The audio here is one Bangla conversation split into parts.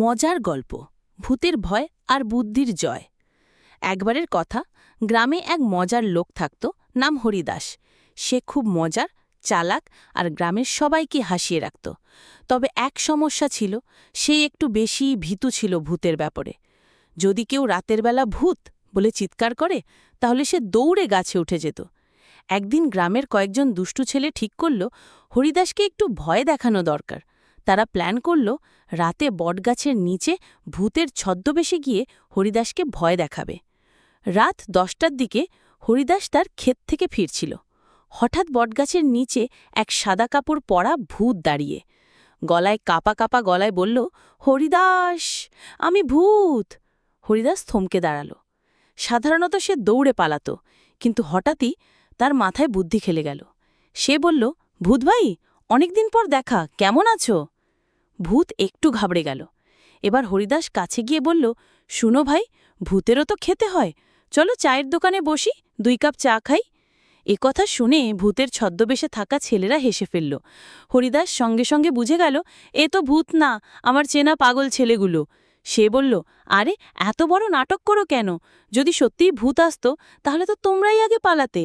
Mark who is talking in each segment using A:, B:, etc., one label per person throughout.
A: মজার গল্প ভূতের ভয় আর বুদ্ধির জয়। একবারের কথা, গ্রামে এক মজার লোক থাকত, নাম হরিদাস। সে খুব মজার, চালাক আর গ্রামের সবাইকে হাসিয়ে রাখত। তবে এক সমস্যা ছিল, সে একটু বেশি ভীতু ছিল ভূতের ব্যাপারে। যদি কেউ রাতের বেলা ভূত বলে চিৎকার করে, তাহলে সে দৌড়ে গাছে উঠে যেত। একদিন গ্রামের কয়েকজন দুষ্টু ছেলে ঠিক করল হরিদাসকে একটু ভয় দেখানো দরকার। তারা প্ল্যান করল রাতে বটগাছের নিচে ভূতের ছদ্মবেশে গিয়ে হরিদাসকে ভয় দেখাবে। রাত 10টার দিকে হরিদাস তার ক্ষেত থেকে ফিরছিল। হঠাৎ বটগাছের নিচে এক সাদা কাপড় পরা ভূত দাঁড়িয়ে গলায় কাপা কাপা গলায় বলল, হরিদাস, আমি ভূত। হরিদাস থমকে দাঁড়াল। সাধারণত সে দৌড়ে পালাত, কিন্তু হঠাৎই তার মাথায় বুদ্ধি খেলে গেল। সে বলল, ভূত ভাই, অনেকদিন পর দেখা, কেমন আছো? ভূত একটু ঘাবড়ে গেল। এবার হরিদাস কাছে গিয়ে বলল, শুনো ভাই, ভূতেরও তো খেতে হয়, চলো চায়ের দোকানে বসি, 2 কাপ চা খাই। কথা শুনে ভূতের ছদ্মবেশে থাকা ছেলেরা হেসে ফেলল। হরিদাস সঙ্গে সঙ্গে বুঝে গেল, এ তো ভূত না, আমার চেনা পাগল ছেলেগুলো। সে বলল, আরে এত বড় নাটক করো কেন? যদি সত্যিই ভূত আসতো, তাহলে তো তোমরাই আগে পালাতে।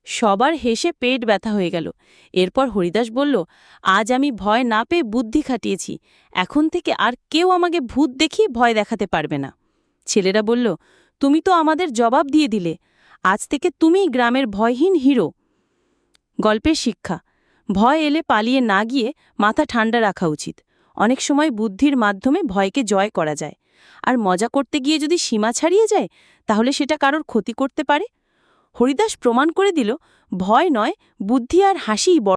A: সবার হেসে পেট ব্যথা হয়ে গেল। এরপর হরিদাস বলল, আজ আমি ভয় না পেয়ে বুদ্ধি খাটিয়েছি, এখন থেকে আর কেউ আমাকে ভূত দেখিয়ে ভয় দেখাতে পারবে না। ছেলেরা বলল, তুমি তো আমাদের জবাব দিয়ে দিলে, আজ থেকে তুমিই গ্রামের ভয়হীন হিরো। গল্পের শিক্ষা: ভয় এলে পালিয়ে না গিয়ে মাথা ঠান্ডা রাখা উচিত। অনেক সময় বুদ্ধির মাধ্যমে ভয়কে জয় করা যায়, আর মজা করতে গিয়ে যদি সীমা ছাড়িয়ে যায়, তাহলে সেটা কারোর ক্ষতি করতে পারে। হরিদাস প্রমাণ করে দিল, ভয় নয়, বুদ্ধি আর হাসিই বড়।